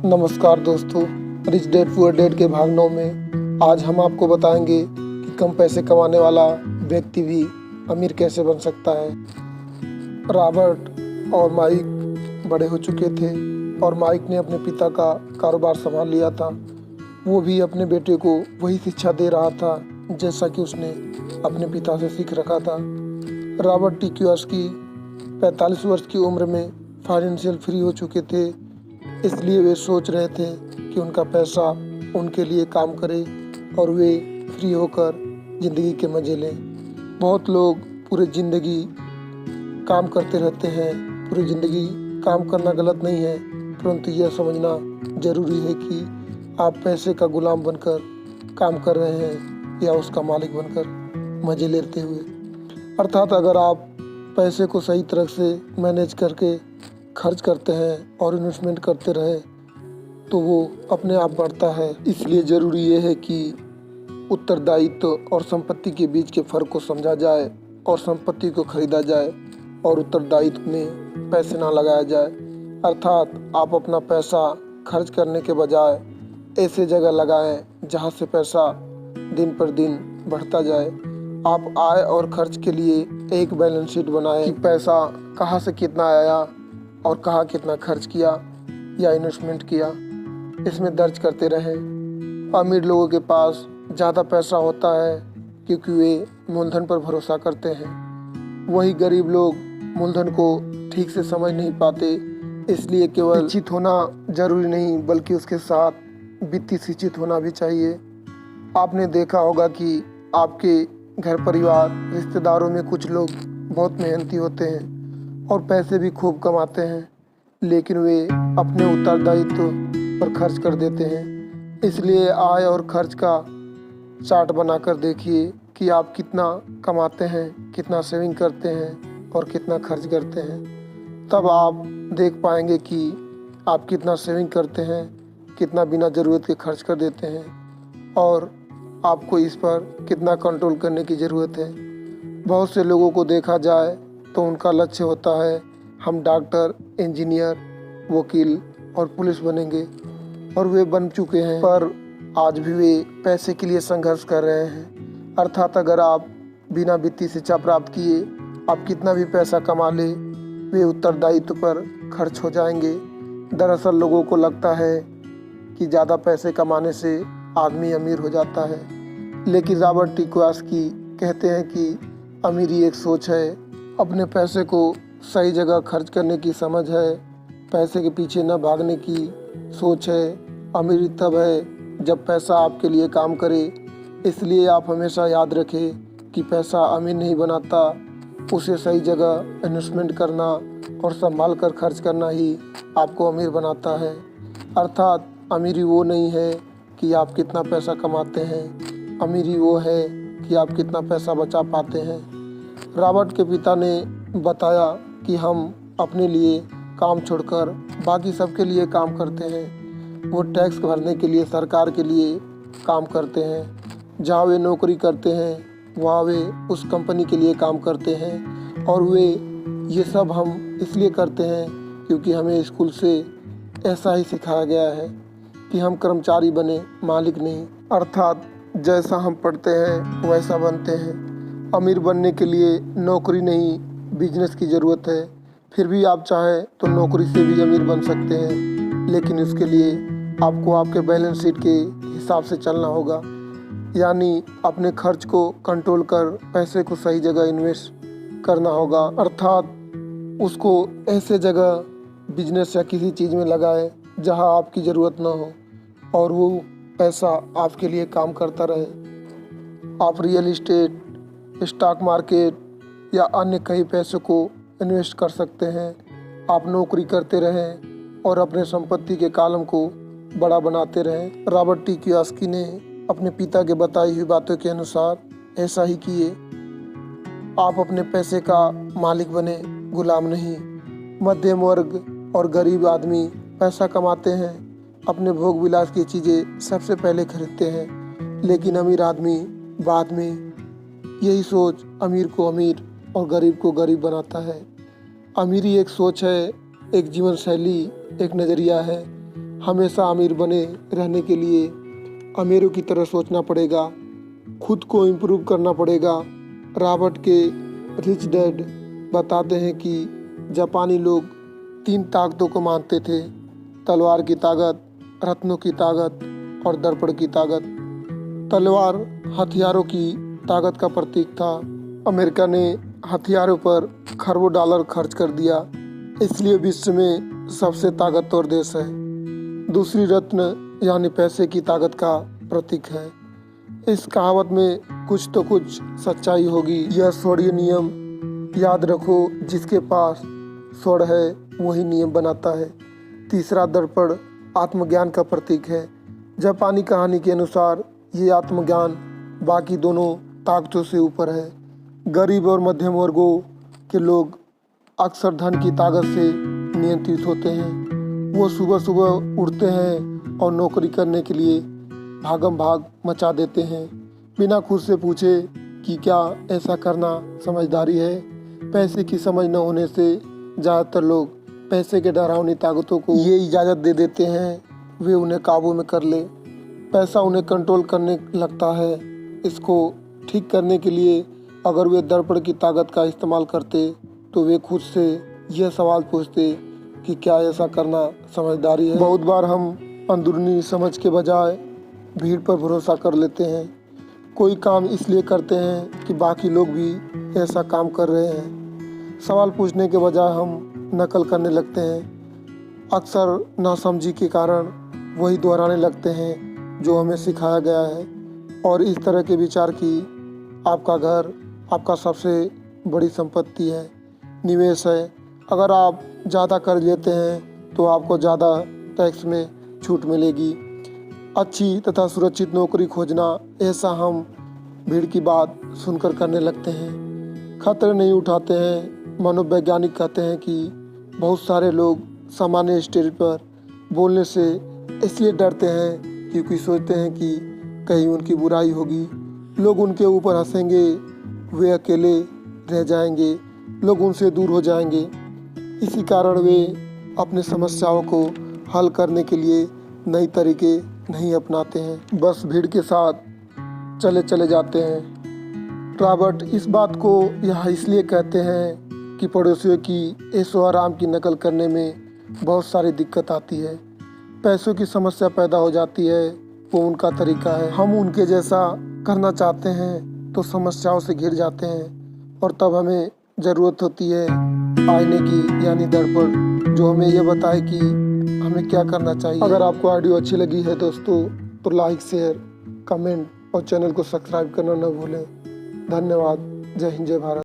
नमस्कार दोस्तों, rich dad poor dad के भाग 9 में आज हम आपको बताएंगे कि कम पैसे कमाने वाला व्यक्ति भी अमीर कैसे बन सकता है। रॉबर्ट और माइक बड़े हो चुके थे और माइक ने अपने पिता का कारोबार संभाल लिया था। वो भी अपने बेटे को वही शिक्षा दे रहा था जैसा कि उसने अपने पिता से सीख रखा था। रॉबर्ट टी कियोसाकी 45 वर्ष की उम्र में फाइनेंशियल फ्री हो चुके थे, इसलिए वे सोच रहे थे कि उनका पैसा उनके लिए काम करे और वे फ्री होकर ज़िंदगी के मज़े लें। बहुत लोग पूरी ज़िंदगी काम करते रहते हैं। पूरी ज़िंदगी काम करना गलत नहीं है, परंतु यह समझना ज़रूरी है कि आप पैसे का गुलाम बनकर काम कर रहे हैं या उसका मालिक बनकर मज़े लेते हुए। अर्थात अगर आप पैसे को सही तरह से मैनेज करके खर्च करते हैं और इन्वेस्टमेंट करते रहे तो वो अपने आप बढ़ता है। इसलिए ज़रूरी ये है कि उत्तरदायित्व और संपत्ति के बीच के फ़र्क को समझा जाए और संपत्ति को खरीदा जाए और उत्तरदायित्व में पैसे ना लगाया जाए। अर्थात आप अपना पैसा खर्च करने के बजाय ऐसे जगह लगाएं जहां से पैसा दिन पर दिन बढ़ता जाए। आप आय और खर्च के लिए एक बैलेंस शीट बनाएं कि पैसा कहां से कितना आया और कहाँ कितना खर्च किया या इन्वेस्टमेंट किया, इसमें दर्ज करते रहें। अमीर लोगों के पास ज़्यादा पैसा होता है क्योंकि वे मूलधन पर भरोसा करते हैं। वही गरीब लोग मूलधन को ठीक से समझ नहीं पाते। इसलिए केवल शिक्षित होना ज़रूरी नहीं बल्कि उसके साथ वित्तीय शिक्षित होना भी चाहिए। आपने देखा होगा कि आपके घर परिवार रिश्तेदारों में कुछ लोग बहुत मेहनती होते हैं और पैसे भी खूब कमाते हैं, लेकिन वे अपने उत्तरदायित्व पर खर्च कर देते हैं। इसलिए आय और खर्च का चार्ट बनाकर देखिए कि आप कितना कमाते हैं, कितना सेविंग करते हैं और कितना खर्च करते हैं। तब आप देख पाएंगे कि आप कितना सेविंग करते हैं, कितना बिना ज़रूरत के खर्च कर देते हैं और आपको इस पर कितना कंट्रोल करने की ज़रूरत है। बहुत से लोगों को देखा जाए तो उनका लक्ष्य होता है हम डॉक्टर, इंजीनियर, वकील और पुलिस बनेंगे और वे बन चुके हैं, पर आज भी वे पैसे के लिए संघर्ष कर रहे हैं। अर्थात अगर आप बिना वित्तीय शिक्षा प्राप्त किए आप कितना भी पैसा कमा ले, वे उत्तरदायित्व पर खर्च हो जाएंगे। दरअसल लोगों को लगता है कि ज़्यादा पैसे कमाने से आदमी अमीर हो जाता है, लेकिन रॉबर्ट टी कियोसाकी कहते हैं कि अमीरी एक सोच है, अपने पैसे को सही जगह खर्च करने की समझ है, पैसे के पीछे न भागने की सोच है। अमीरी तब है जब पैसा आपके लिए काम करे। इसलिए आप हमेशा याद रखें कि पैसा अमीर नहीं बनाता, उसे सही जगह इन्वेस्टमेंट करना और संभाल कर खर्च करना ही आपको अमीर बनाता है। अर्थात अमीरी वो नहीं है कि आप कितना पैसा कमाते हैं, अमीरी वो है कि आप कितना पैसा बचा पाते हैं। रॉबर्ट के पिता ने बताया कि हम अपने लिए काम छोड़कर बाकी सबके लिए काम करते हैं। वो टैक्स भरने के लिए सरकार के लिए काम करते हैं। जहाँ वे नौकरी करते हैं वहाँ वे उस कंपनी के लिए काम करते हैं और वे ये सब हम इसलिए करते हैं क्योंकि हमें स्कूल से ऐसा ही सिखाया गया है कि हम कर्मचारी बने, मालिक नहीं। अर्थात जैसा हम पढ़ते हैं वैसा बनते हैं। अमीर बनने के लिए नौकरी नहीं, बिजनेस की ज़रूरत है। फिर भी आप चाहें तो नौकरी से भी अमीर बन सकते हैं, लेकिन इसके लिए आपको आपके बैलेंस शीट के हिसाब से चलना होगा, यानी अपने खर्च को कंट्रोल कर पैसे को सही जगह इन्वेस्ट करना होगा। अर्थात उसको ऐसे जगह बिजनेस या किसी चीज़ में लगाएं जहां आपकी ज़रूरत ना हो और वो पैसा आपके लिए काम करता रहे। आप रियल इस्टेट, स्टॉक मार्केट या अन्य कई पैसों को इन्वेस्ट कर सकते हैं। आप नौकरी करते रहें और अपने संपत्ति के कॉलम को बड़ा बनाते रहें। रॉबर्ट टी कियोसाकी ने अपने पिता के बताई हुई बातों के अनुसार ऐसा ही किए। आप अपने पैसे का मालिक बने, गुलाम नहीं। मध्यम वर्ग और गरीब आदमी पैसा कमाते हैं, अपने भोग विलास की चीज़ें सबसे पहले खरीदते हैं, लेकिन अमीर आदमी बाद में। यही सोच अमीर को अमीर और गरीब को गरीब बनाता है। अमीरी एक सोच है, एक जीवन शैली, एक नज़रिया है। हमेशा अमीर बने रहने के लिए अमीरों की तरह सोचना पड़ेगा, खुद को इम्प्रूव करना पड़ेगा। रॉबर्ट के रिच डैड बताते हैं कि जापानी लोग 3 ताकतों को मानते थे: तलवार की ताकत, रत्नों की ताकत और दर्पण की ताकत। तलवार हथियारों की ताकत का प्रतीक था। अमेरिका ने हथियारों पर खरबों डॉलर खर्च कर दिया, इसलिए विश्व में सबसे ताकतवर देश है। दूसरी रत्न यानी पैसे की ताकत का प्रतीक है। इस कहावत में कुछ तो कुछ सच्चाई होगी। यह स्वर्ण नियम याद रखो, जिसके पास स्वर्ण है वही नियम बनाता है। तीसरा दर्पण आत्मज्ञान का प्रतीक है। जापानी कहानी के अनुसार ये आत्मज्ञान बाकी दोनों ताकतों से ऊपर है। गरीब और मध्यम वर्गों के लोग अक्सर धन की ताकत से नियंत्रित होते हैं। वो सुबह सुबह उठते हैं और नौकरी करने के लिए भागम भाग मचा देते हैं, बिना खुद से पूछे कि क्या ऐसा करना समझदारी है। पैसे की समझ न होने से ज़्यादातर लोग पैसे के डरावनी ताकतों को ये इजाज़त दे देते हैं वे उन्हें काबू में कर ले। पैसा उन्हें कंट्रोल करने लगता है। इसको ठीक करने के लिए अगर वे दर्पण की ताकत का इस्तेमाल करते तो वे खुद से यह सवाल पूछते कि क्या ऐसा करना समझदारी है। बहुत बार हम अंदरूनी समझ के बजाय भीड़ पर भरोसा कर लेते हैं। कोई काम इसलिए करते हैं कि बाकी लोग भी ऐसा काम कर रहे हैं। सवाल पूछने के बजाय हम नकल करने लगते हैं। अक्सर नासमझी के कारण वही दोहराने लगते हैं जो हमें सिखाया गया है। और इस तरह के विचार की आपका घर आपका सबसे बड़ी संपत्ति है, निवेश है। अगर आप ज़्यादा कर्ज लेते हैं तो आपको ज़्यादा टैक्स में छूट मिलेगी। अच्छी तथा सुरक्षित नौकरी खोजना, ऐसा हम भीड़ की बात सुनकर करने लगते हैं, खतरे नहीं उठाते हैं। मनोवैज्ञानिक कहते हैं कि बहुत सारे लोग सामान्य स्टेज पर बोलने से इसलिए डरते हैं क्योंकि सोचते हैं कि कहीं उनकी बुराई होगी, लोग उनके ऊपर हंसेंगे, वे अकेले रह जाएंगे, लोग उनसे दूर हो जाएंगे। इसी कारण वे अपनी समस्याओं को हल करने के लिए नए तरीके नहीं अपनाते हैं, बस भीड़ के साथ चले चले जाते हैं। रॉबर्ट इस बात को यहाँ इसलिए कहते हैं कि पड़ोसियों की ऐशो आराम की नकल करने में बहुत सारी दिक्कत आती है। पैसों की समस्या पैदा हो जाती है, वो उनका तरीका है। हम उनके जैसा करना चाहते हैं तो समस्याओं से घिर जाते हैं और तब हमें ज़रूरत होती है आईने की यानी दर्पण, जो हमें ये बताए कि हमें क्या करना चाहिए। अगर आपको ऑडियो अच्छी लगी है दोस्तों तो लाइक, शेयर, कमेंट और चैनल को सब्सक्राइब करना न भूलें। धन्यवाद। जय हिंद, जय भारत।